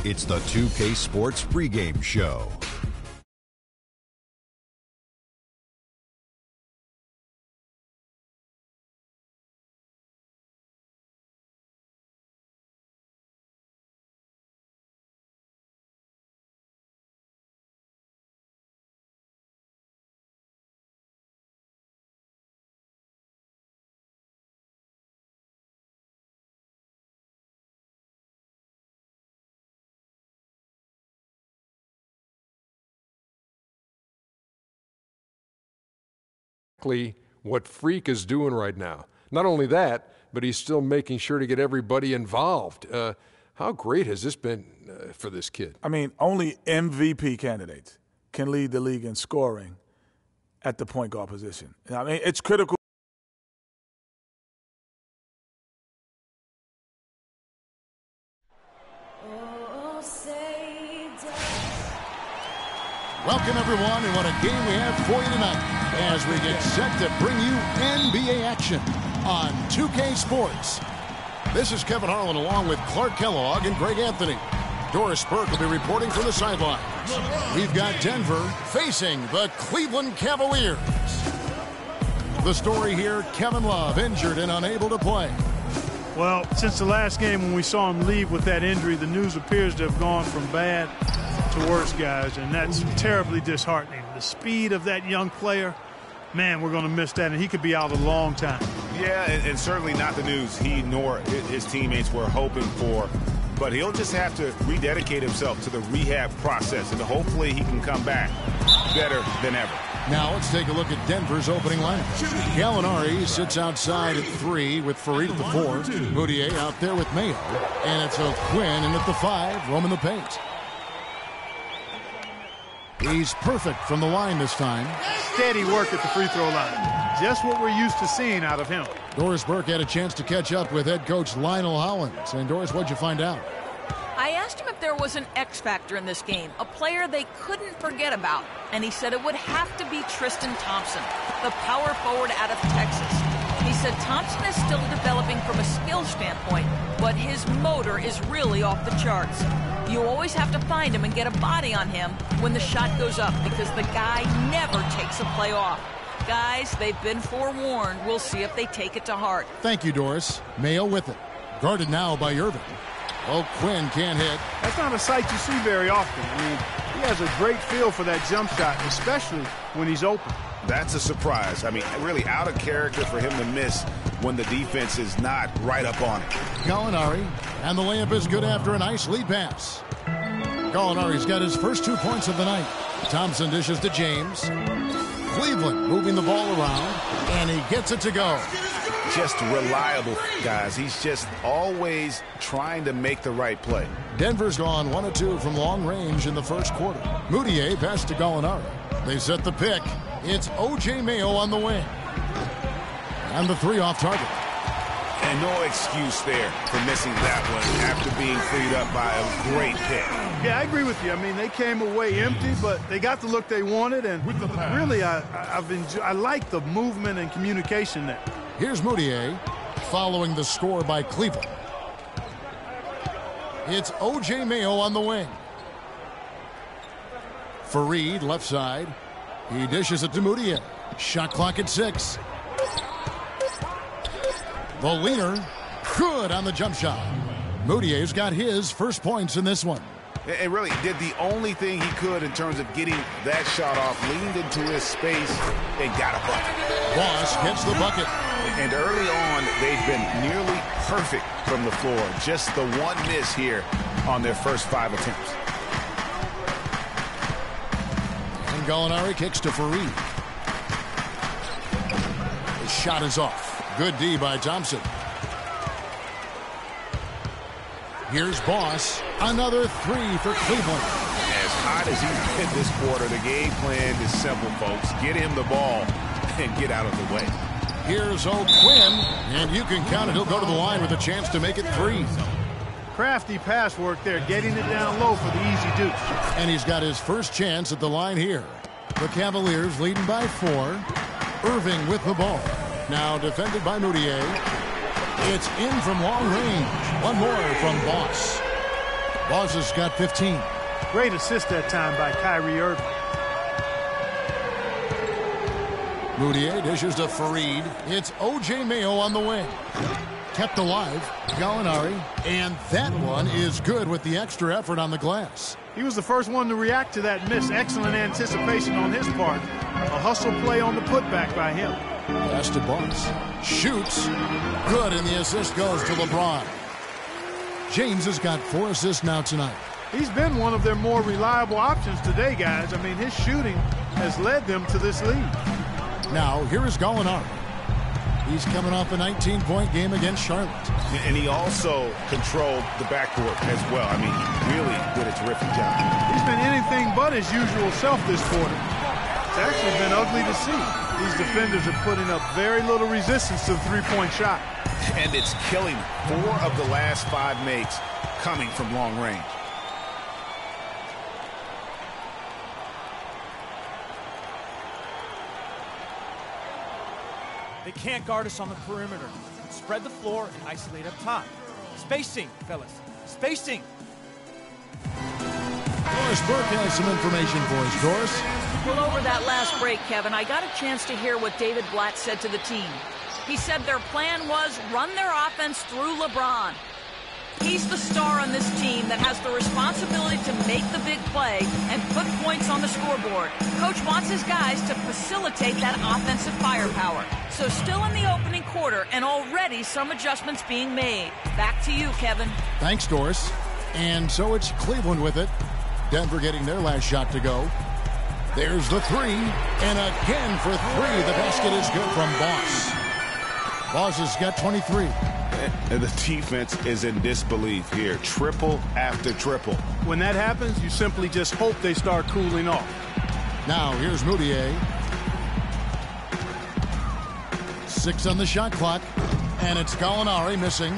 It's the 2K Sports pregame show. What Freak is doing right now. Not only that, but he's still making sure to get everybody involved. How great has this been for this kid? I mean, only MVP candidates can lead the league in scoring at the point guard position. I mean, it's critical. Welcome, everyone, and what a game we have for you tonight as we get set to bring you NBA action on 2K Sports. This is Kevin Harlan along with Clark Kellogg and Greg Anthony. Doris Burke will be reporting from the sidelines. We've got Denver facing the Cleveland Cavaliers. The story here, Kevin Love injured and unable to play. Well, since the last game when we saw him leave with that injury, the news appears to have gone from bad to worse, guys, and that's terribly disheartening. The speed of that young player, man, we're going to miss that, and he could be out a long time. Yeah, and certainly not the news he nor his teammates were hoping for. But he'll just have to rededicate himself to the rehab process, and hopefully he can come back better than ever. Now let's take a look at Denver's opening lineup. Gallinari sits outside at 3 with Farid at the 4. Moutier out there with Mayo. And it's O'Quinn in at the 5, roaming the paint. He's perfect from the line this time. Steady work at the free throw line. Just what we're used to seeing out of him. Doris Burke had a chance to catch up with head coach Lionel Hollins. And Doris, what'd you find out? I asked him if there was an X factor in this game, a player they couldn't forget about. And he said it would have to be Tristan Thompson, the power forward out of Texas. He said Thompson is still developing from a skill standpoint, but his motor is really off the charts. You always have to find him and get a body on him when the shot goes up because the guy never takes a play off. Guys, they've been forewarned. We'll see if they take it to heart. Thank you, Doris. Mayo with it. Guarded now by Irving. O'Quinn can't hit. That's not a sight you see very often. I mean, he has a great feel for that jump shot, especially when he's open. That's a surprise. I mean, really out of character for him to miss when the defense is not right up on it. Gallinari, and the layup is good after a nice lead pass. Gallinari's got his first 2 points of the night. Thompson dishes to James. Cleveland moving the ball around, and he gets it to go. Just reliable, guys. He's just always trying to make the right play. Denver's gone 1 of 2 from long range in the first quarter. Moutier passed to Gallinari. They set the pick. It's O.J. Mayo on the wing. And the 3 off target. And no excuse there for missing that one after being freed up by a great pick. Yeah, I agree with you. I mean, they came away empty, but they got the look they wanted, and really, I like the movement and communication there. Here's Moutier following the score by Cleveland. It's O.J. Mayo on the wing. Farid left side. He dishes it to Moutier. Shot clock at 6. The leaner, good on the jump shot. Moutier's got his first points in this one. And really did the only thing he could in terms of getting that shot off, leaned into his space, and got a bucket. Boss gets the bucket. And early on, they've been nearly perfect from the floor. Just the one miss here on their first 5 attempts. And Gallinari kicks to Farid. The shot is off. Good D by Thompson. Here's Boss. Another 3 for Cleveland. As hot as he's been this quarter, the game plan is simple, folks. Get him the ball and get out of the way. Here's O'Quinn, and you can count it. He'll go to the line with a chance to make it 3. Crafty pass work there, getting it down low for the easy deuce. And he's got his first chance at the line here. The Cavaliers leading by 4. Irving with the ball. Now defended by Moutier. It's in from long range. One more from Boss. Boss has got 15. Great assist that time by Kyrie Irving. Moutier dishes to Fareed. It's O.J. Mayo on the wing. Kept alive. Gallinari. And that one is good with the extra effort on the glass. He was the first one to react to that miss. Excellent anticipation on his part. A hustle play on the putback by him. Pass to Boss. Shoots. Good, and the assist goes to LeBron. James has got 4 assists now tonight. He's been one of their more reliable options today, guys. I mean, his shooting has led them to this lead. Now, here is Gallinari. He's coming off a 19-point game against Charlotte. And he also controlled the backcourt as well. I mean, he really did a terrific job. He's been anything but his usual self this quarter. It's actually been ugly to see. These defenders are putting up very little resistance to the three-point shot. And it's killing 4 of the last 5 makes coming from long range. They can't guard us on the perimeter. Spread the floor and isolate up top. Spacing, fellas. Spacing. Doris Burke has some information for us. Doris? Well, over that last break, Kevin, I got a chance to hear what David Blatt said to the team. He said their plan was run their offense through LeBron. He's the star on this team that has the responsibility to make the big play and put points on the scoreboard. Coach wants his guys to facilitate that offensive firepower. So still in the opening quarter and already some adjustments being made. Back to you, Kevin. Thanks, Doris. And so it's Cleveland with it. Denver getting their last shot to go. There's the 3. And again for 3. The basket is good from Boss. Boss has got 23. And the defense is in disbelief here. Triple after triple. When that happens, you simply just hope they start cooling off. Now here's Moutier. 6 on the shot clock. And it's Gallinari missing.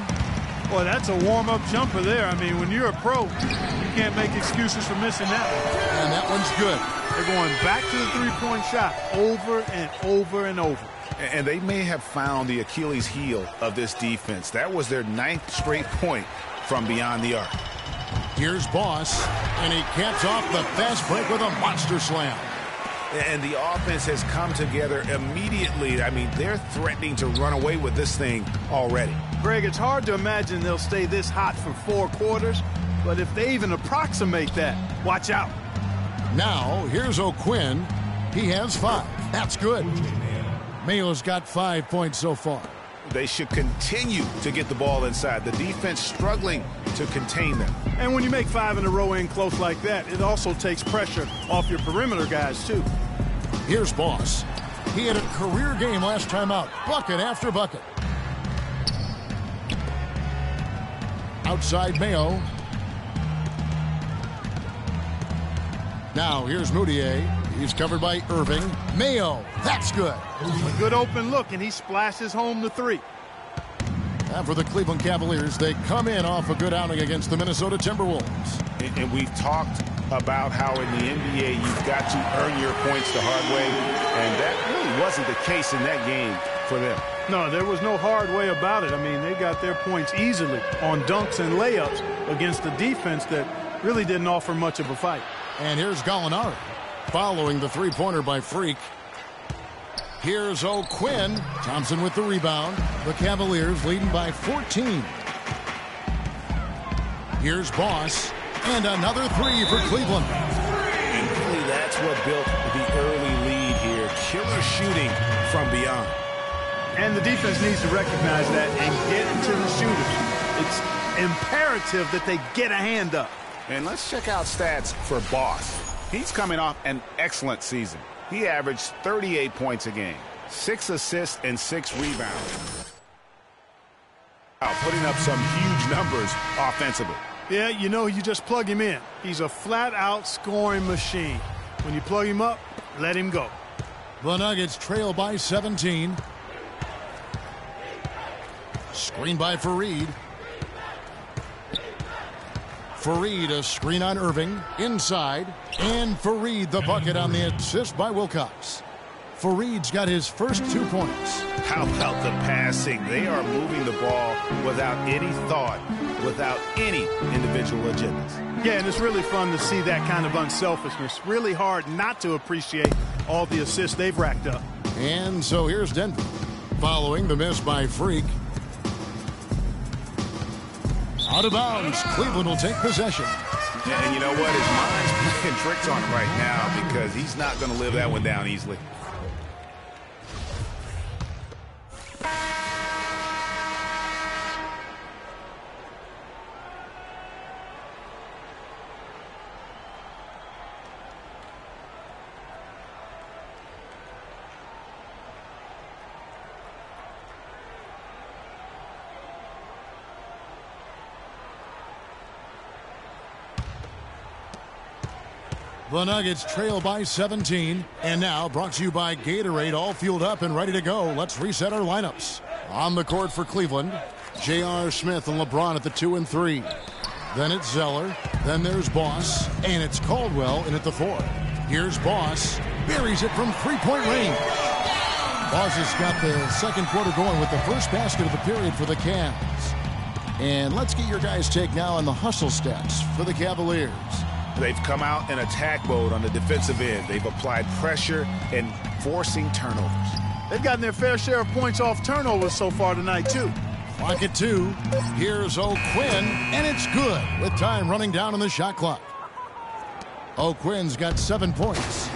Boy, that's a warm-up jumper there. I mean, when you're a pro, you can't make excuses for missing that one. And that one's good. They're going back to the three-point shot over and over and over. And they may have found the Achilles heel of this defense. That was their 9th straight point from beyond the arc. Here's Boss, and he caps off the fast break with a monster slam. And the offense has come together immediately. I mean, they're threatening to run away with this thing already. Greg, it's hard to imagine they'll stay this hot for 4 quarters, but if they even approximate that, watch out. Now, here's O'Quinn. He has 5. That's good. Mayo's got 5 points so far. They should continue to get the ball inside. The defense struggling to contain them. And when you make 5 in a row in close like that, it also takes pressure off your perimeter guys, too. Here's Boss. He had a career game last time out. Bucket after bucket. Outside Mayo. Now here's Moutier. He's covered by Irving. Mayo. That's good. A good open look, and he splashes home the 3. And for the Cleveland Cavaliers, they come in off a good outing against the Minnesota Timberwolves. And we've talked about how in the NBA you've got to earn your points the hard way. And that really wasn't the case in that game for them. No, there was no hard way about it. I mean, they got their points easily on dunks and layups against a defense that really didn't offer much of a fight. And here's Gallinari following the three-pointer by Freak. Here's O'Quinn. Thompson with the rebound. The Cavaliers leading by 14. Here's Boss. And another 3 for Cleveland. And really that's what built the early lead here. Killer shooting from beyond. And the defense needs to recognize that and get into the shooters. It's imperative that they get a hand up. And let's check out stats for Boss. He's coming off an excellent season. He averaged 38 points a game, 6 assists and 6 rebounds. Putting up some huge numbers offensively. Yeah, you know, you just plug him in. He's a flat-out scoring machine. When you plug him up, let him go. The Nuggets trail by 17. Screen by Fareed. Fareed, a screen on Irving. Inside. And Fareed, the bucket on the assist by Wilcox. Fareed's got his first 2 points. How about the passing? They are moving the ball without any thought, without any individual agendas. Yeah, and it's really fun to see that kind of unselfishness. Really hard not to appreciate all the assists they've racked up. And so here's Denver, following the miss by Freak. Out of bounds, Cleveland will take possession. And you know what? His mind's playing tricks on him right now because he's not going to live that one down easily. The Nuggets trail by 17. And now brought to you by Gatorade, all fueled up and ready to go. Let's reset our lineups. On the court for Cleveland, J.R. Smith and LeBron at the 2 and 3. Then it's Zeller. Then there's Boss. And it's Caldwell in at the 4. Here's Boss. Buries it from three-point range. Boss has got the second quarter going with the first basket of the period for the Cavs. And let's get your guys' take now on the hustle stats for the Cavaliers. They've come out in attack mode on the defensive end. They've applied pressure and forcing turnovers. They've gotten their fair share of points off turnovers so far tonight, too. Clock at 2. Here's O'Quinn, and it's good with time running down on the shot clock. O'Quinn's got 7 points.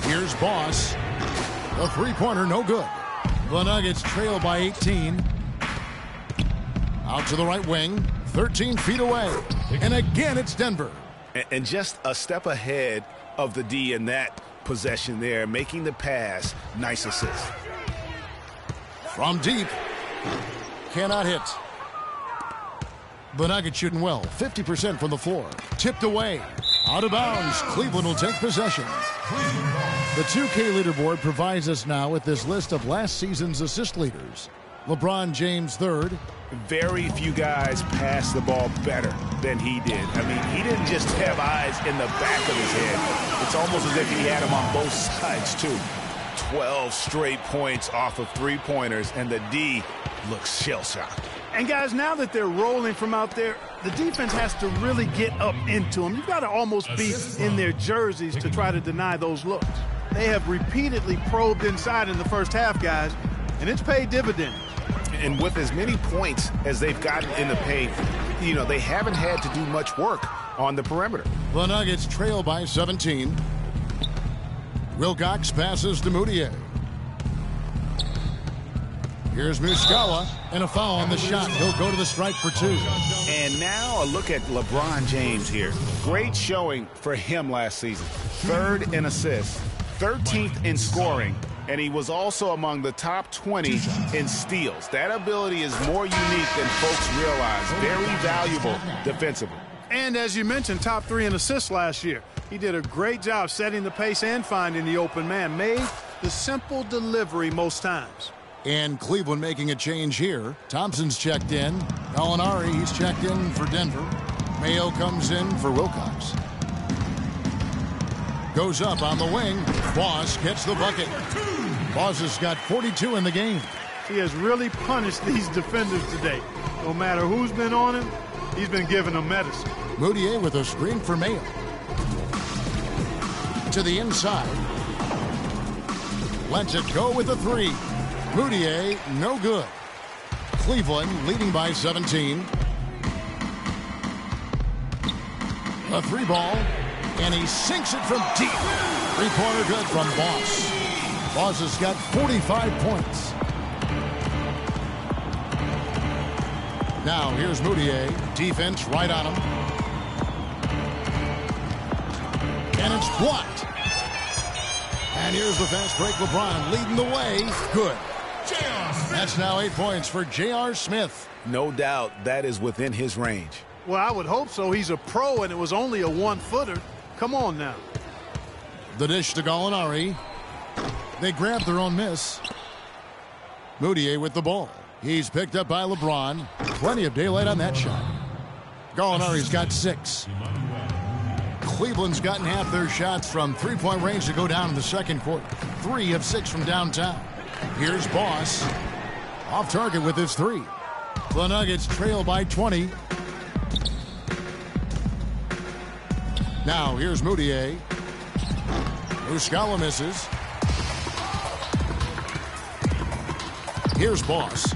Here's Boss. The three-pointer, no good. The Nuggets trail by 18. Out to the right wing. 13 feet away. And again, it's Denver. And just a step ahead of the D in that possession there, making the pass. Nice assist. From deep. Cannot hit. The Nuggets shooting well. 50% from the floor. Tipped away. Out of bounds. Cleveland will take possession. The 2K leaderboard provides us now with this list of last season's assist leaders. LeBron James third. Very few guys pass the ball better than he did. I mean, he didn't just have eyes in the back of his head. It's almost as if he had them on both sides, too. 12 straight points off of three-pointers, and the D looks shell-shocked. And, guys, now that they're rolling from out there, the defense has to really get up into them. You've got to almost be in their jerseys to try to deny those looks. They have repeatedly probed inside in the first half, guys, and it's paid dividends. And with as many points as they've gotten in the paint, you know, they haven't had to do much work on the perimeter. The Nuggets trail by 17. Wilcox passes to Moutier. Here's Muscala, and a foul on the shot. He'll go to the stripe for 2. And now a look at LeBron James here. Great showing for him last season. 3rd in assists, 13th in scoring, and he was also among the top 20 in steals. That ability is more unique than folks realize. Very valuable defensively. And as you mentioned, top 3 in assists last year. He did a great job setting the pace and finding the open man. Made the simple delivery most times. And Cleveland making a change here. Thompson's checked in. Gallinari, he's checked in for Denver. Mayo comes in for Wilcox. Goes up on the wing. Boss gets the bucket. Boss has got 42 in the game. He has really punished these defenders today. No matter who's been on him, he's been giving them medicine. Moutier with a screen for Mayo. To the inside. Lets it go with a 3. Moutier, no good. Cleveland leading by 17. A 3 ball. And he sinks it from deep. 3-pointer good from Boss. Boss has got 45 points. Now here's Moutier. Defense right on him. And it's blocked. And here's the fast break. LeBron leading the way. Good. That's now 8 points for J.R. Smith. No doubt that is within his range. Well, I would hope so. He's a pro, and it was only a 1-footer. Come on now. The dish to Gallinari. They grab their own miss. Moutier with the ball. He's picked up by LeBron. Plenty of daylight on that shot. Gallinari's got 6. Cleveland's gotten half their shots from three-point range to go down in the second quarter. 3 of 6 from downtown. Here's Boss. Off target with his 3. The Nuggets trail by 20. Now here's Moutier. Muscala misses. Here's Boss.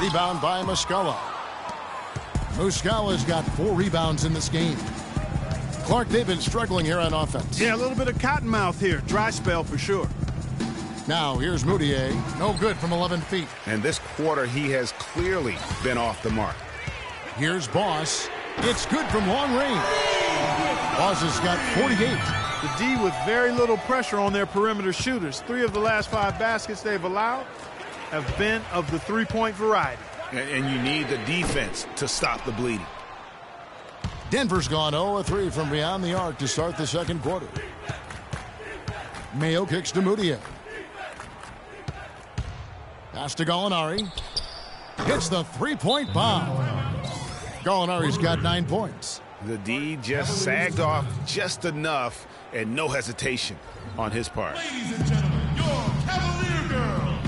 Rebound by Muscala. Muscala's got 4 rebounds in this game. Clark, they've been struggling here on offense. Yeah, a little bit of cottonmouth here. Dry spell for sure. Now here's Moutier. No good from 11 feet. And this quarter, he has clearly been off the mark. Here's Boss. It's good from long range. Boss has got 48. The D with very little pressure on their perimeter shooters. 3 of the last 5 baskets they've allowed have been of the three-point variety. And you need the defense to stop the bleeding. Denver's gone 0-3 from beyond the arc to start the second quarter. Mayo kicks to Moutier. Pass to Gallinari. Hits the three-point bomb. Gallinari's got 9 points. The D just sagged off just enough and no hesitation on his part. Ladies and gentlemen, your Cavalier girls.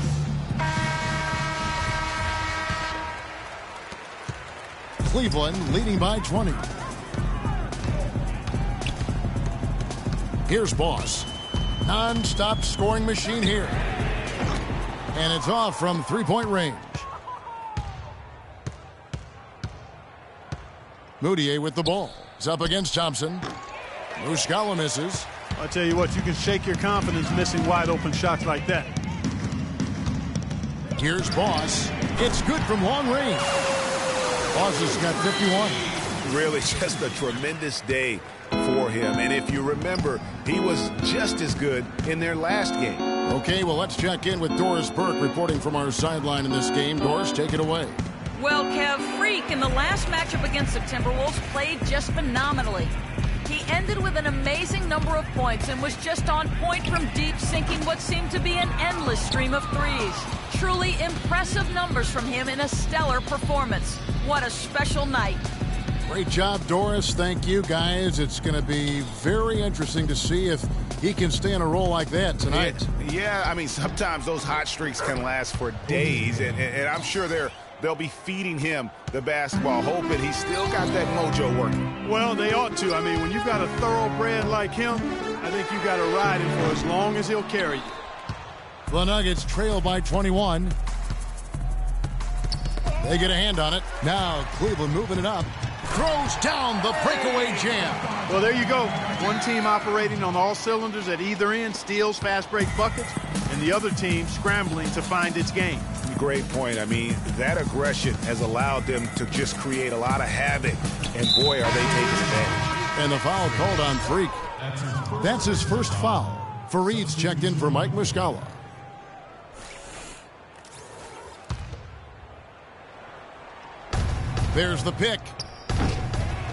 Cleveland leading by 20. Here's Boss. Non-stop scoring machine here. And it's off from three-point range. Moutier with the ball. It's up against Thompson. Muscala misses. I'll tell you what, you can shake your confidence missing wide open shots like that. Here's Boss. It's good from long range. Boss has got 51. Really just a tremendous day for him. And if you remember, he was just as good in their last game. Okay, well, let's check in with Doris Burke reporting from our sideline in this game. Doris, take it away. Well, Kev, Freak in the last matchup against the Timberwolves played just phenomenally. He ended with an amazing number of points and was just on point from deep, sinking what seemed to be an endless stream of threes. Truly impressive numbers from him in a stellar performance. What a special night. Great job, Doris. Thank you, guys. It's going to be very interesting to see if he can stay on a roll like that tonight. Yeah, I mean, sometimes those hot streaks can last for days, and I'm sure they'll be feeding him the basketball, hoping he's still got that mojo working. Well, they ought to. I mean, when you've got a thoroughbred like him, I think you've got to ride him for as long as he'll carry you. The Nuggets trail by 21. They get a hand on it. Now Cleveland moving it up. Throws down the breakaway jam. Well, there you go. One team operating on all cylinders at either end, steals, fast break buckets, and the other team scrambling to find its game. Great point. I mean, that aggression has allowed them to just create a lot of havoc, and boy, are they taking advantage. And the foul called on Freak. That's his first foul. Fareed's checked in for Mike Muscala. There's the pick.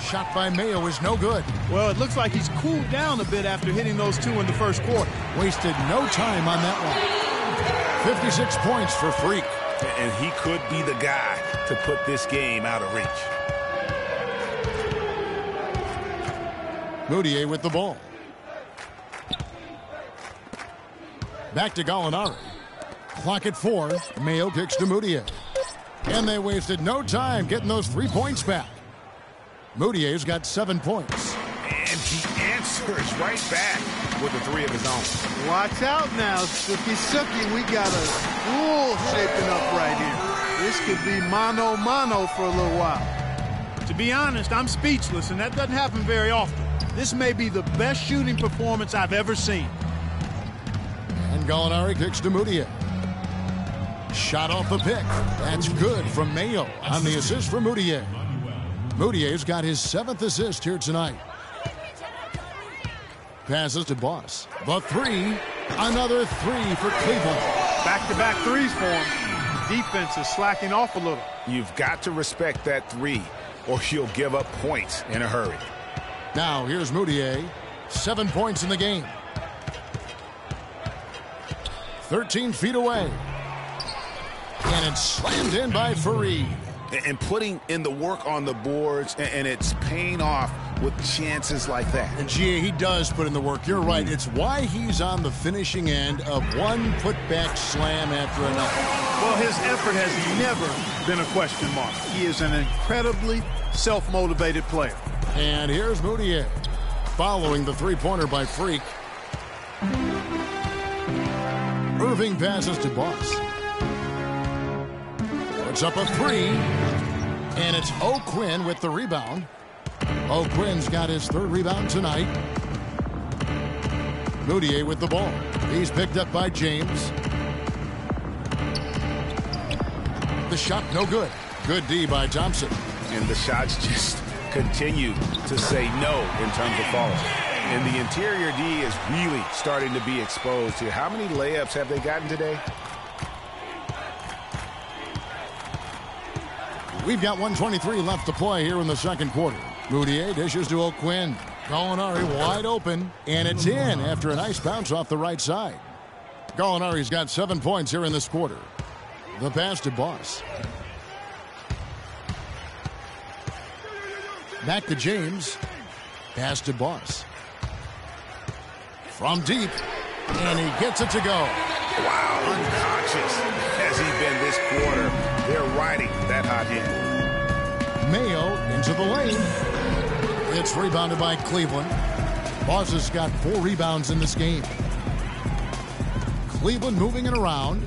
Shot by Mayo is no good. Well, it looks like he's cooled down a bit after hitting those 2 in the first quarter. Wasted no time on that one. 56 points for Freak. And he could be the guy to put this game out of reach. Moutier with the ball. Back to Gallinari. Clock at 4. Mayo kicks to Moutier. And they wasted no time getting those 3 points back. Moutier's got 7 points. And he answers right back with the 3 of his own. Watch out now, Suki. We got a bull shaping up right here. This could be mano-mano for a little while. To be honest, I'm speechless, and that doesn't happen very often. This may be the best shooting performance I've ever seen. And Gallinari kicks to Moutier. Shot off the pick. That's good from Mayo on the assist for Moutier. Moutier's got his 7th assist here tonight. Passes to Boss. The 3. Another 3 for Cleveland. Back-to-back threes for him. Defense is slacking off a little. You've got to respect that 3, or you'll give up points in a hurry. Now here's Moutier. 7 points in the game. 13 feet away. And it's slammed in by Fareed. and putting in the work on the boards, and it's paying off with chances like that. And GA, he does put in the work. You're right. It's why he's on the finishing end of one putback slam after another. Well, his effort has never been a question mark. He is an incredibly self-motivated player. And here's Moutier following the three-pointer by Freak. Irving passes to Boss. Puts up a three. And it's O'Quinn with the rebound. O'Quinn's got his third rebound tonight. Moutier with the ball. He's picked up by James. The shot no good. Good D by Thompson. And the shots just continue to say no in terms of falling. And the interior D is really starting to be exposed here. How many layups have they gotten today? We've got 1:23 left to play here in the second quarter. Moutier dishes to O'Quinn. Gallinari wide open, and it's in after a nice bounce off the right side. Gallinari's got 7 points here in this quarter. The pass to Boss. Back to James. Pass to Boss. From deep, and he gets it to go. Wow, unconscious has he been this quarter. They're riding that hot hit. Mayo into the lane. It's rebounded by Cleveland. Boss has got 4 rebounds in this game. Cleveland moving it around.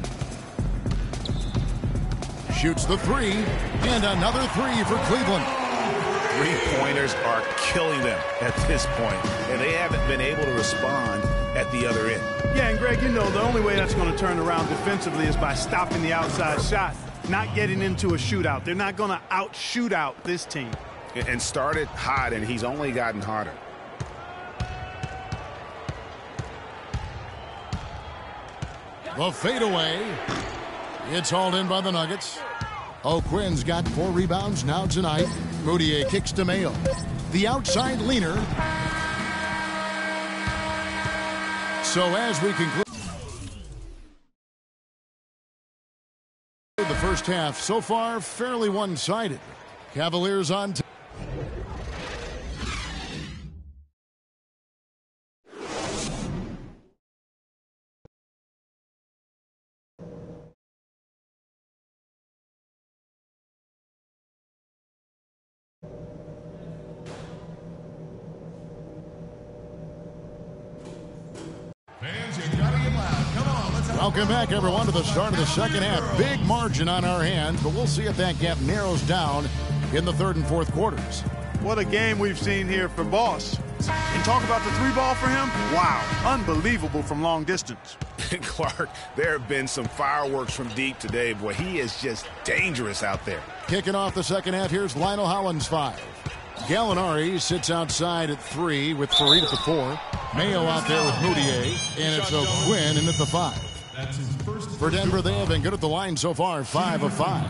Shoots the three, and another three for Cleveland. Three-pointers are killing them at this point, and they haven't been able to respond at the other end. Yeah, and Greg, you know, the only way that's going to turn around defensively is by stopping the outside shot, not getting into a shootout. They're not going to out-shoot out this team. And started hot, and he's only gotten hotter. The fadeaway. It's hauled in by the Nuggets. O'Quinn's got 4 rebounds now tonight. Moutier kicks to Mayo. The outside leaner. So as we conclude the first half, so far fairly one-sided. Cavaliers on top. Welcome back, everyone, to the start of the second half. Big margin on our hands, but we'll see if that gap narrows down in the third and fourth quarters. What a game we've seen here for Boss. And talk about the three ball for him. Wow, unbelievable from long distance. Clark, there have been some fireworks from deep today. Boy, he is just dangerous out there. Kicking off the second half, here's Lionel Hollins 5. Gallinari sits outside at 3 with Fareed at the 4. Mayo out there with Moutier, and it's O'Quinn in at the 5. For Denver, they have been good at the line so far, 5 of 5.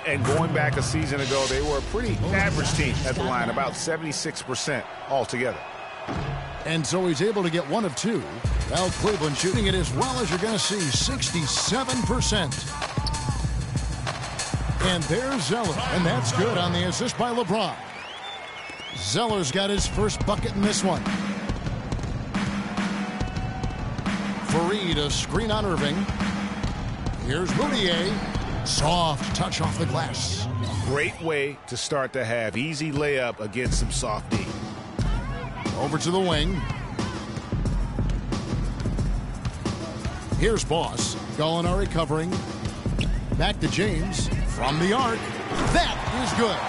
And going back a season ago, they were a pretty average team at the line, about 76% altogether. And so he's able to get 1 of 2. Well, Cleveland shooting it as well as you're going to see, 67%. And there's Zeller, and that's good on the assist by LeBron. Zeller's got his first bucket in this one. Fareed, a screen on Irving. Here's Moutier. Soft touch off the glass. Great way to start the half. Easy layup against some soft D. Over to the wing. Here's Boss. Gallinari covering. Back to James. From the arc. That is good.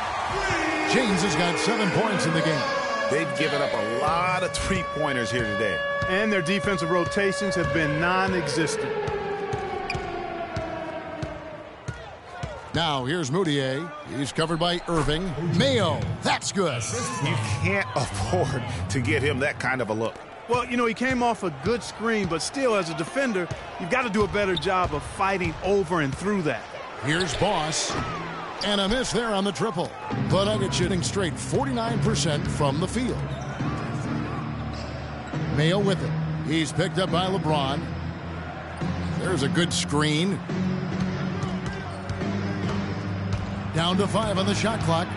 James has got 7 points in the game. They've given up a lot of three-pointers here today. And their defensive rotations have been non-existent. Now here's Moutier. He's covered by Irving. Mayo. That's good. You can't afford to get him that kind of a look. Well, you know, he came off a good screen, but still, as a defender, you've got to do a better job of fighting over and through that. Here's Boss. And a miss there on the triple. But Nuggets shooting straight 49% from the field. Mayo with it. He's picked up by LeBron. There's a good screen. Down to 5 on the shot clock.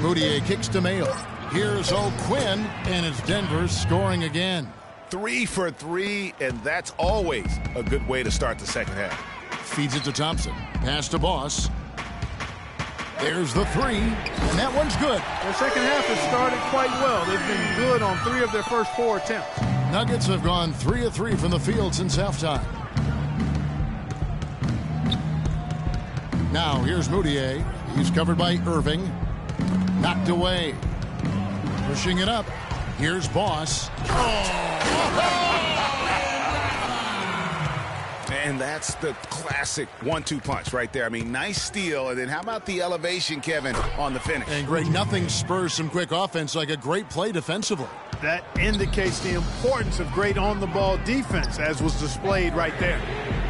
Moutier kicks to Mayo. Here's O'Quinn, and it's Denver scoring again. 3 for 3, and that's always a good way to start the second half. Feeds it to Thompson. Pass to Boss. There's the 3, and that one's good. The second half has started quite well. They've been good on 3 of their first 4 attempts. Nuggets have gone 3 of 3 from the field since halftime. Now here's Moutier. He's covered by Irving. Knocked away. Pushing it up. Here's Boss. And that's the classic 1-2 punch right there. I mean, nice steal. And then how about the elevation, Kevin, on the finish? And Greg, nothing spurs some quick offense like a great play defensively. That indicates the importance of great on-the-ball defense, as was displayed right there.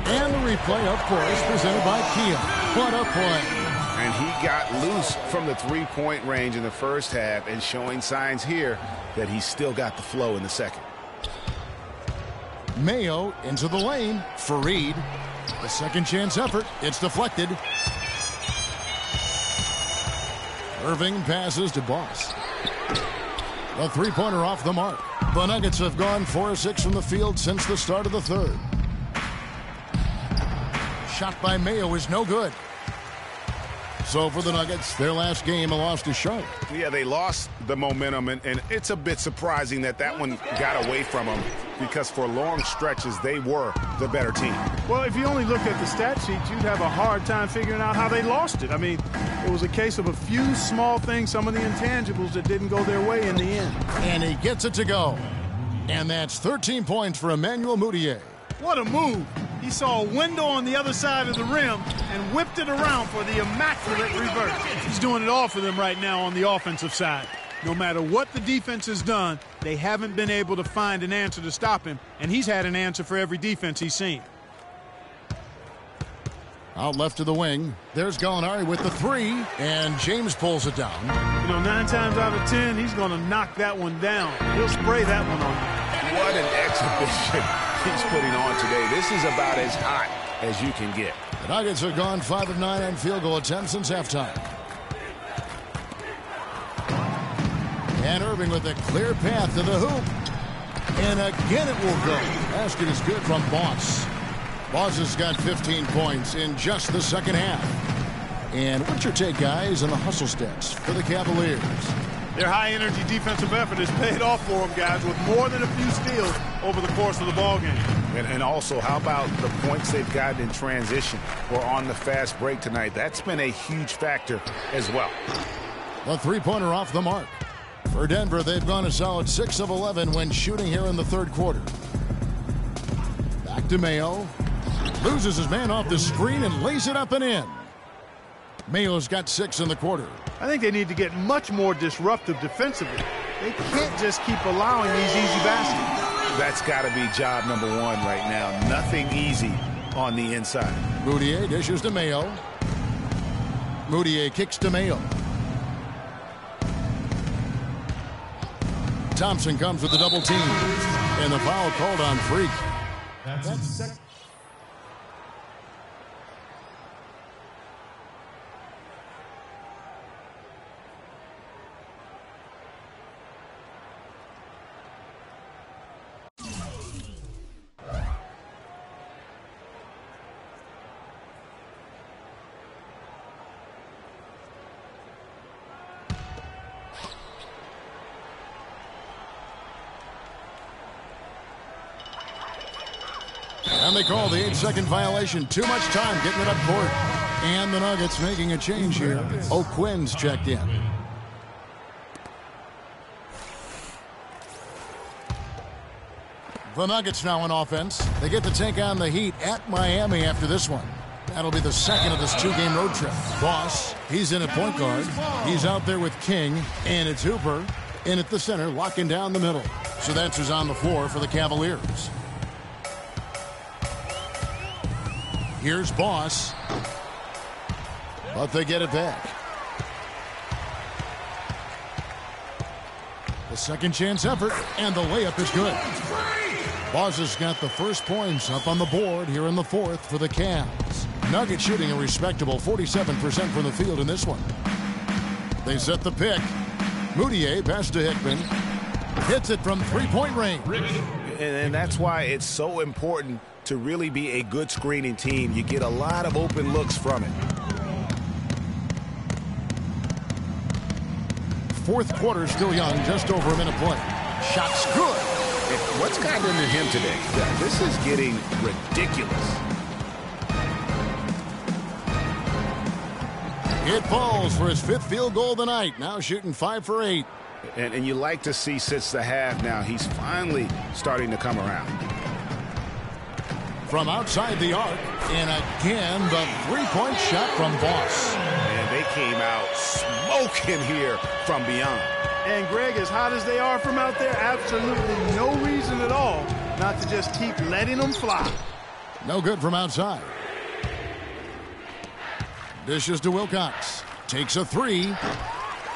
And the replay, of course, presented by Kia. What a play. And he got loose from the three-point range in the first half and showing signs here that he's still got the flow in the second. Mayo into the lane. Fareed. The second chance effort. It's deflected. Irving passes to Boss. A three-pointer off the mark. The Nuggets have gone 4 of 6 from the field since the start of the third. Shot by Mayo is no good. So for the Nuggets, their last game, a loss to Charlotte. Yeah, they lost the momentum, and it's a bit surprising that one got away from them, because for long stretches, they were the better team. Well, if you only look at the stat sheet, you'd have a hard time figuring out how they lost it. I mean, it was a case of a few small things, some of the intangibles that didn't go their way in the end. And he gets it to go. And that's 13 points for Emmanuel Moutier. What a move. He saw a window on the other side of the rim and whipped it around for the immaculate reverse. He's doing it all for them right now on the offensive side. No matter what the defense has done, they haven't been able to find an answer to stop him, and he's had an answer for every defense he's seen. Out left to the wing. There's Gallinari with the 3, and James pulls it down. You know, 9 times out of 10, he's going to knock that one down. He'll spray that one on you. What an exhibition he's putting on today. This is about as hot as you can get. The Nuggets have gone 5 of 9 on field goal attempts since halftime. And Irving with a clear path to the hoop. And again it will go. Basket is good from Boss. Boss has got 15 points in just the second half. And what's your take, guys, on the hustle stats for the Cavaliers? Their high-energy defensive effort has paid off for them, guys, with more than a few steals over the course of the ballgame. And also, how about the points they've gotten in transition or on the fast break tonight? That's been a huge factor as well. A three-pointer off the mark. For Denver, they've gone a solid 6 of 11 when shooting here in the third quarter. Back to Mayo. Loses his man off the screen and lays it up and in. Mayo's got 6 in the quarter. I think they need to get much more disruptive defensively. They can't just keep allowing these easy baskets. That's got to be job number 1 right now. Nothing easy on the inside. Moutier dishes to Mayo. Moutier kicks to Mayo. Thompson comes with the double team. And the foul called on Freak. That's his second. And they call the 8-second violation. Too much time getting it up court. And the Nuggets making a change here. O'Quinn's checked in. The Nuggets now on offense. They get to take on the Heat at Miami after this one. That'll be the second of this 2-game road trip. Boss, he's in at point guard. He's out there with King. And it's Hooper in at the center, locking down the middle. So that's who's on the floor for the Cavaliers. Here's Boss. But they get it back. The second chance effort, and the layup is good. Boss has got the first points up on the board here in the fourth for the Cavs. Nuggets shooting a respectable 47% from the field in this one. They set the pick. Moutier pass to Hickman. Hits it from three-point range. And that's why it's so important to really be a good screening team. You get a lot of open looks from it. Fourth quarter still young, just over a minute play. Shot's good. And what's gotten into him today? This is getting ridiculous. It falls for his 5th field goal of the night. Now shooting 5 for 8. And you like to see since the half now, he's finally starting to come around. From outside the arc, and again, the three-point shot from Boss. And they came out smoking here from beyond. And Greg, as hot as they are from out there, absolutely no reason at all not to just keep letting them fly. No good from outside. Dishes to Wilcox. Takes a 3.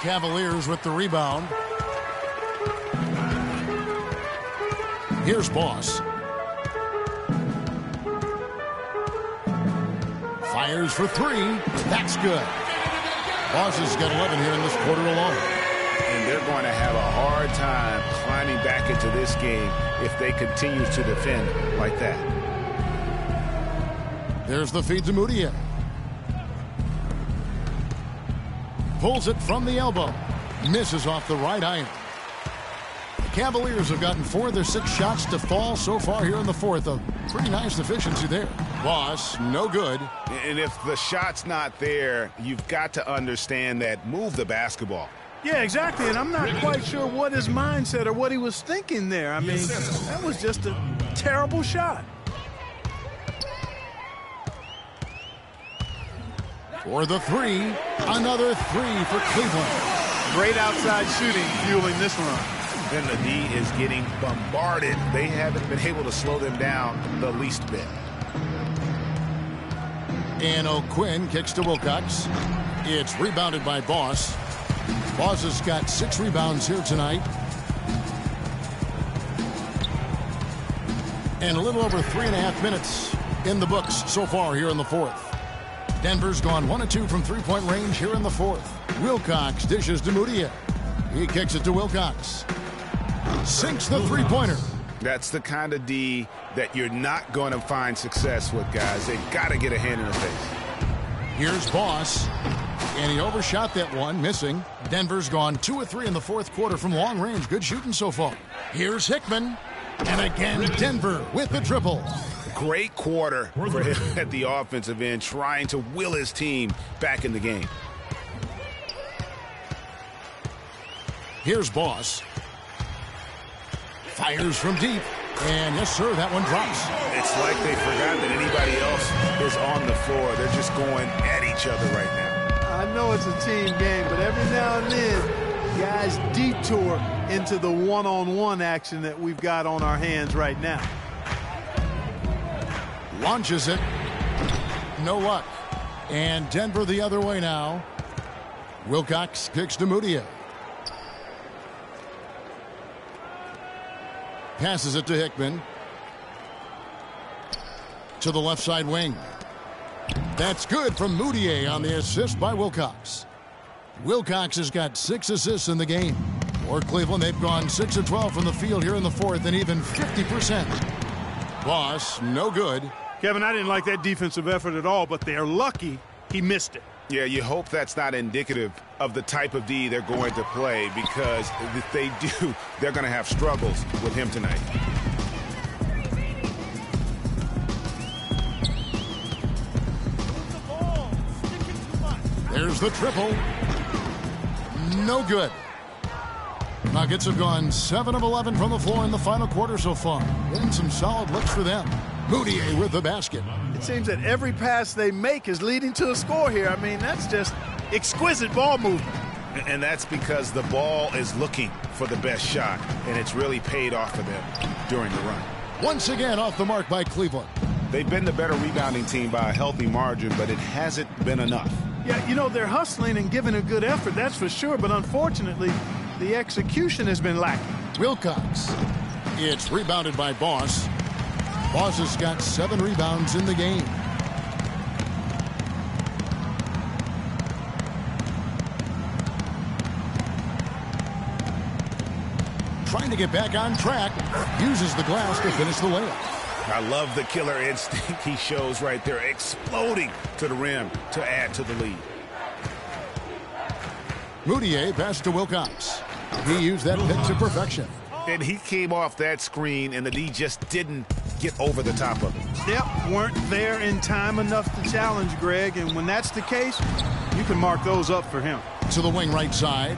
Cavaliers with the rebound. Here's Boss. Fires for 3. That's good. Boss has got 11 here in this quarter alone. And they're going to have a hard time climbing back into this game if they continue to defend like that. There's the feed to Moutier. Pulls it from the elbow. Misses off the right iron. The Cavaliers have gotten 4 of their 6 shots to fall so far here in the fourth. A pretty nice efficiency there. Boss, no good. And if the shot's not there, you've got to understand that move the basketball. Yeah, exactly. And I'm not quite sure what his mindset or what he was thinking there. I mean, that was just a terrible shot. For the 3, another 3 for Cleveland. Great outside shooting fueling this run. Then the D is getting bombarded. They haven't been able to slow them down the least bit. And O'Quinn kicks to Wilcox. It's rebounded by Boss. Boss has got 6 rebounds here tonight. And a little over 3.5 minutes in the books so far here in the fourth. Denver's gone 1 of 2 from three-point range here in the fourth. Wilcox dishes to Moutier. He kicks it to Wilcox. Sinks the three-pointer. That's the kind of D that you're not going to find success with, guys. They've got to get a hand in the face. Here's Boss. And he overshot that one, missing. Denver's gone 2 of 3 in the fourth quarter from long range. Good shooting so far. Here's Hickman. And again, Denver with the triple. Great quarter for him at the offensive end, trying to will his team back in the game. Here's Boss. Fires from deep. And yes, sir, that one drops. It's like they forgot that anybody else is on the floor. They're just going at each other right now. I know it's a team game, but every now and then, guys detour into the one-on-one action that we've got on our hands right now. Launches it. No luck. And Denver the other way now. Wilcox kicks to Moutier. Passes it to Hickman. To the left side wing. That's good from Moutier on the assist by Wilcox. Wilcox has got 6 assists in the game. For Cleveland, they've gone 6 of 12 from the field here in the fourth and even 50%. Boss, no good. Kevin, I didn't like that defensive effort at all, but they're lucky he missed it. Yeah, you hope that's not indicative of the type of D they're going to play, because if they do, they're going to have struggles with him tonight. There's the triple. No good. Nuggets have gone 7 of 11 from the floor in the final quarter so far. Getting some solid looks for them. Moutier with the basket. It seems that every pass they make is leading to a score here. I mean, that's just exquisite ball movement. And that's because the ball is looking for the best shot, and it's really paid off for them during the run. Once again off the mark by Cleveland. They've been the better rebounding team by a healthy margin, but it hasn't been enough. Yeah, you know, they're hustling and giving a good effort, that's for sure, but unfortunately, the execution has been lacking. Wilcox. It's rebounded by Boss. Boss has got 7 rebounds in the game. trying to get back on track. Uses the glass to finish the layup. I love the killer instinct he shows right there, exploding to the rim to add to the lead. Moutier passed to Wilcox. He used that pick to perfection. And he came off that screen, and the D just didn't get over the top of it. Yep, weren't there in time enough to challenge Greg, and when that's the case, you can mark those up for him. To the wing right side.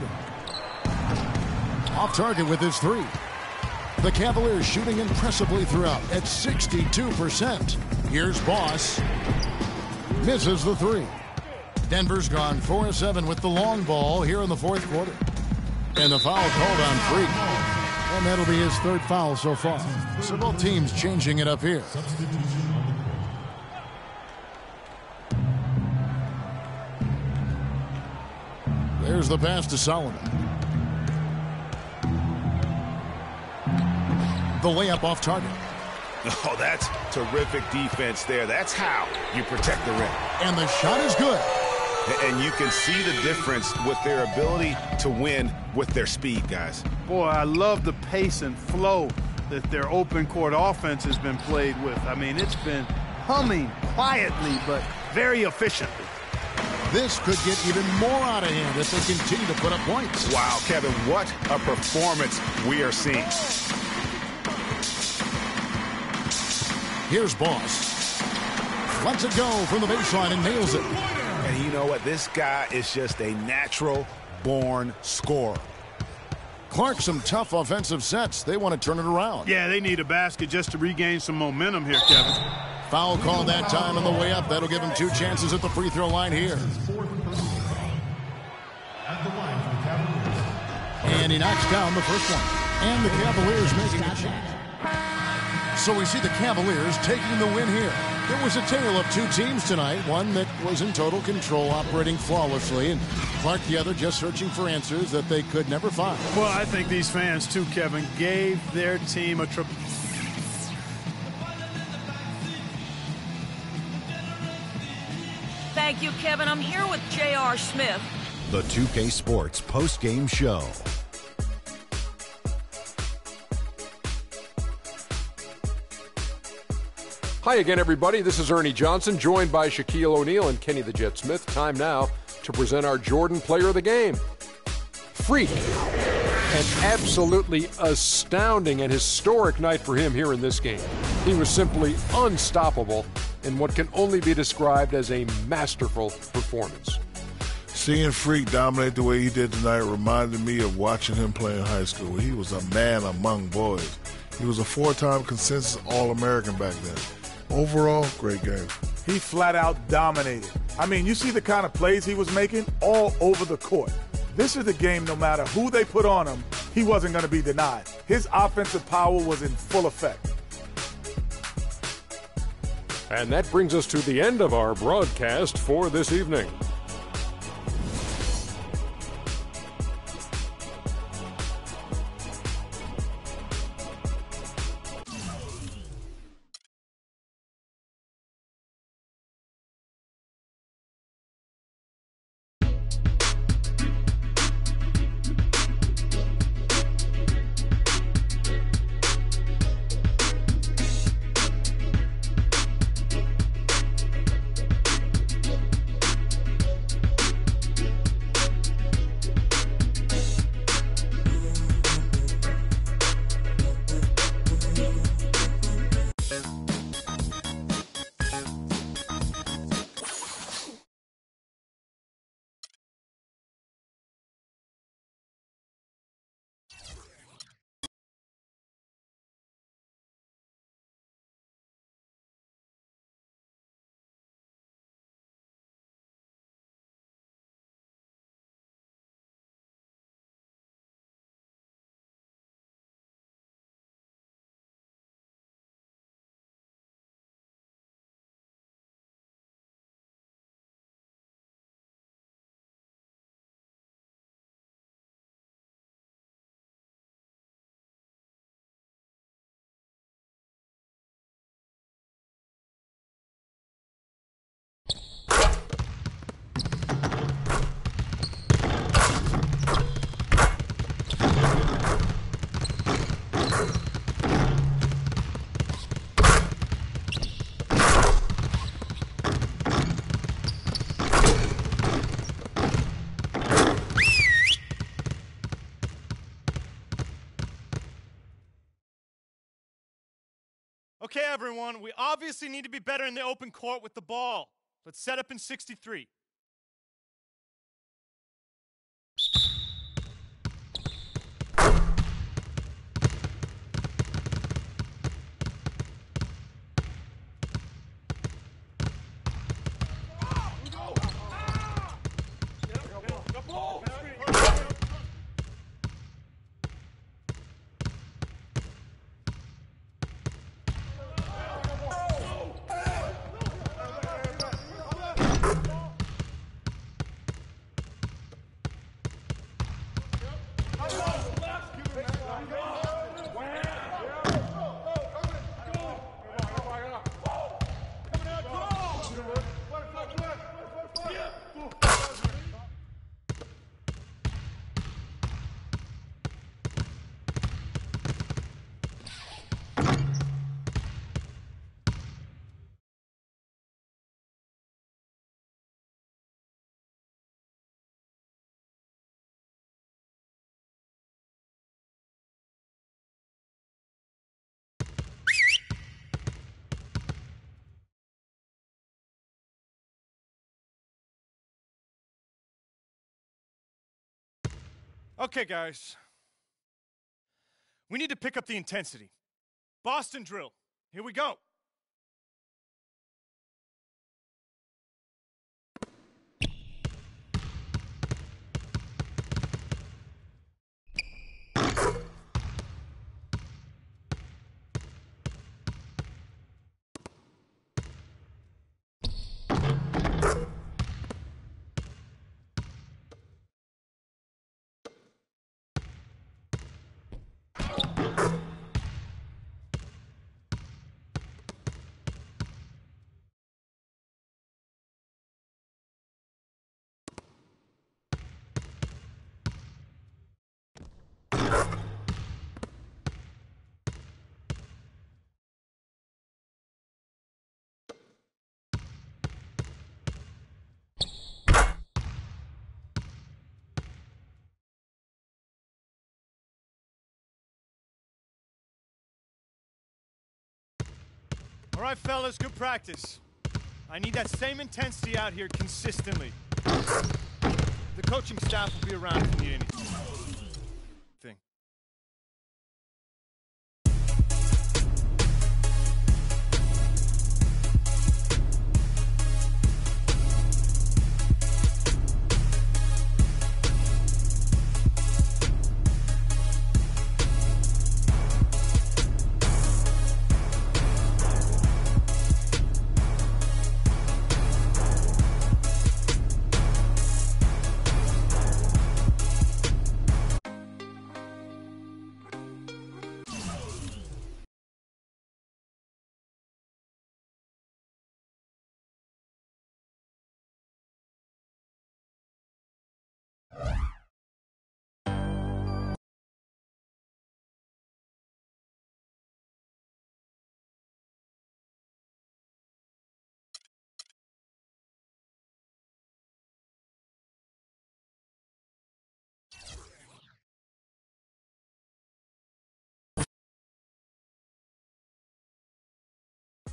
Off target with his three. The Cavaliers shooting impressively throughout at 62%. Here's Boss. Misses the three. Denver's gone 4-7 with the long ball here in the fourth quarter. And the foul called on Freak. And that'll be his third foul so far. So both teams changing it up here. There's the pass to Solomon. The layup off target. Oh, that's terrific defense there. That's how you protect the rim. And the shot is good. And you can see the difference with their ability to win with their speed, guys. Boy, I love the pace and flow that their open court offense has been played with. I mean, it's been humming quietly, but very efficiently. This could get even more out of hand if they continue to put up points. Wow, Kevin, what a performance we are seeing. Here's Boss. Lets it go from the baseline and nails it. And you know what? This guy is just a natural-born scorer. Clark, some tough offensive sets. They want to turn it around. Yeah, they need a basket just to regain some momentum here, Kevin. Foul call that time on the way up. That'll give him 2 chances at the free throw line here. And he knocks down the first one. And the Cavaliers making a shot. So we see the Cavaliers taking the win here. It was a tale of 2 teams tonight. One that was in total control, operating flawlessly, and Clark the other just searching for answers that they could never find. Well, I think these fans, too, Kevin, gave their team a trip. Thank you, Kevin. I'm here with J.R. Smith. The 2K Sports post-game show. Hi again, everybody. This is Ernie Johnson, joined by Shaquille O'Neal and Kenny the Jet Smith. Time now to present our Jordan Player of the Game. Freak. An absolutely astounding and historic night for him here in this game. He was simply unstoppable in what can only be described as a masterful performance. Seeing Freak dominate the way he did tonight reminded me of watching him play in high school. He was a man among boys. He was a 4-time consensus All-American back then. Overall, great game. He flat out dominated. I mean, you see the kind of plays he was making all over the court. This is the game, no matter who they put on him, he wasn't going to be denied. His offensive power was in full effect. And that brings us to the end of our broadcast for this evening. Okay, everyone, we obviously need to be better in the open court with the ball. Let's set up in 63. Okay, guys. We need to pick up the intensity. Boston drill. Here we go. All right, fellas, good practice. I need that same intensity out here consistently. The coaching staff will be around if you need anything.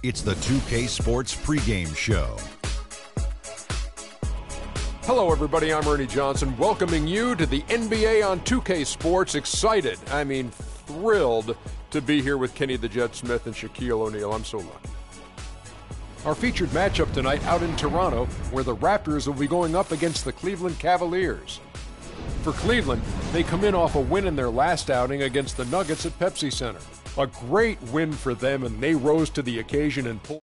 It's the 2K Sports pregame show. Hello, everybody. I'm Ernie Johnson, welcoming you to the NBA on 2K Sports. Excited, thrilled to be here with Kenny the Jet Smith and Shaquille O'Neal. I'm so lucky. Our featured matchup tonight out in Toronto, where the Raptors will be going up against the Cleveland Cavaliers. For Cleveland, they come in off a win in their last outing against the Nuggets at Pepsi Center. A great win for them, and they rose to the occasion and pulled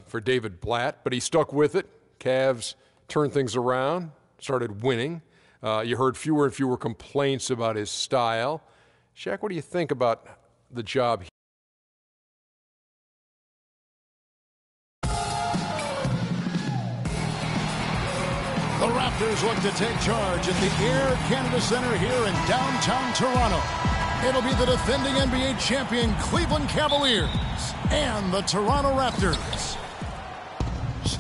for David Blatt, but he stuck with it. Cavs turned things around, started winning. You heard fewer and fewer complaints about his style. Shaq, what do you think about the job? The Raptors look to take charge at the Air Canada Center here in downtown Toronto. It'll be the defending NBA champion Cleveland Cavaliers and the Toronto Raptors.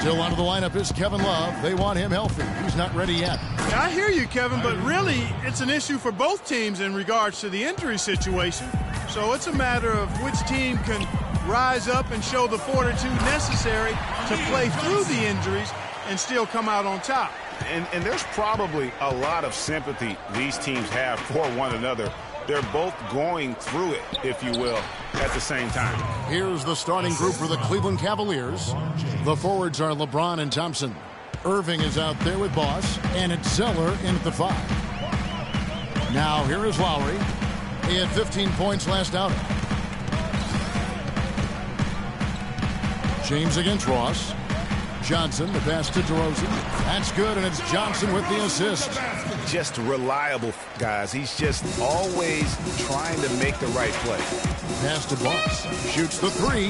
Still out of the lineup is Kevin Love. They want him healthy. He's not ready yet. I hear you, Kevin, but really it's an issue for both teams in regards to the injury situation. So it's a matter of which team can rise up and show the fortitude necessary to play through the injuries and still come out on top. And there's probably a lot of sympathy these teams have for one another. They're both going through it, if you will, at the same time. Here's the starting group for the Cleveland Cavaliers. The forwards are LeBron and Thompson. Irving is out there with Boss, and it's Zeller in at the 5. Now here is Lowry. He had 15 points last outing. James against Ross. Johnson, the pass to DeRozan. That's good, and it's Johnson with the assist. Just reliable, guys. He's just always trying to make the right play. Pass to Boss. Shoots the 3.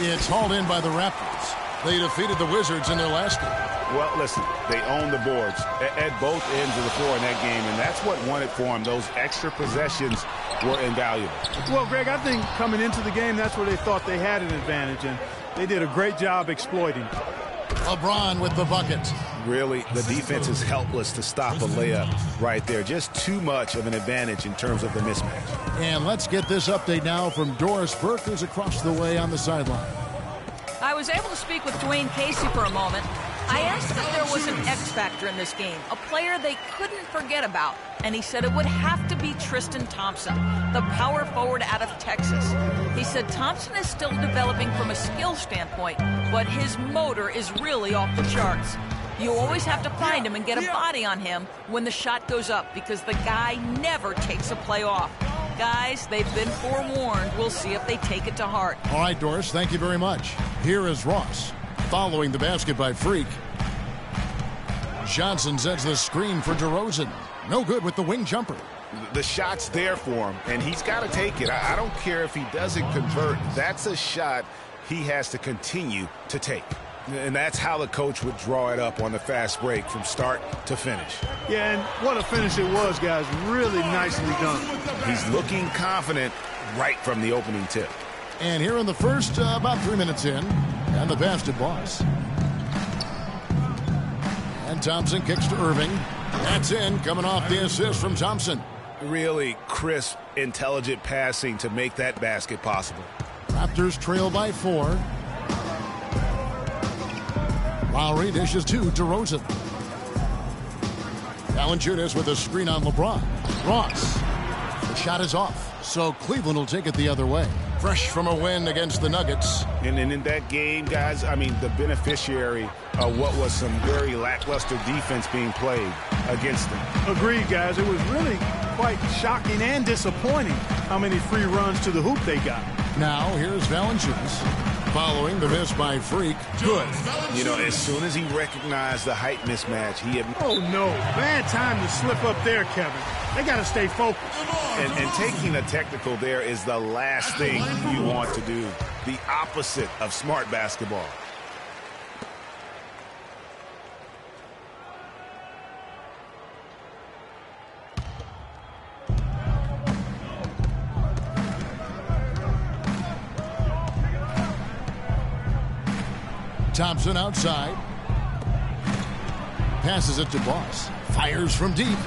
It's hauled in by the Raptors. They defeated the Wizards in their last game. Well, listen, they own the boards at both ends of the floor in that game, and that's what won it for them. Those extra possessions were invaluable. Well, Greg, I think coming into the game, that's where they thought they had an advantage, and they did a great job exploiting. LeBron with the bucket. Really, the defense is helpless to stop a layup right there. Just too much of an advantage in terms of the mismatch. And let's get this update now from Doris Burke, who's across the way on the sideline. I was able to speak with Dwayne Casey for a moment. I asked if there was an X factor in this game, a player they couldn't forget about, and he said it would have to be Tristan Thompson, the power forward out of Texas. He said Thompson is still developing from a skill standpoint, but his motor is really off the charts. You always have to find him and get a body on him when the shot goes up, because the guy never takes a play off. Guys, they've been forewarned. We'll see if they take it to heart. All right, Doris, thank you very much. Here is Ross, following the basket by Freak. Johnson sets the screen for DeRozan. No good with the wing jumper. The shot's there for him, and he's got to take it. I don't care if he doesn't convert. That's a shot he has to continue to take. And that's how the coach would draw it up on the fast break from start to finish. Yeah, and what a finish it was, guys. Really nicely done. He's looking confident right from the opening tip. And here in the first, about 3 minutes in, and the pass to Boss. And Thompson kicks to Irving. That's in, coming off the assist from Thompson. Really crisp, intelligent passing to make that basket possible. Raptors trail by 4. Lowry dishes to DeRozan. Valanciunas with a screen on LeBron. Ross. The shot is off, so Cleveland will take it the other way. Fresh from a win against the Nuggets. And in that game, guys, I mean, the beneficiary of what was some very lackluster defense being played against them. Agreed, guys. It was really quite shocking and disappointing how many free runs to the hoop they got. Now, here's Valanciunas. Following the miss by Freak. Good. You know, as soon as he recognized the height mismatch, he had... Oh, no. Bad time to slip up there, Kevin. They got to stay focused. And taking a technical there is the last thing you want to do. The opposite of smart basketball. Thompson outside. Passes it to Boss. Fires from deep.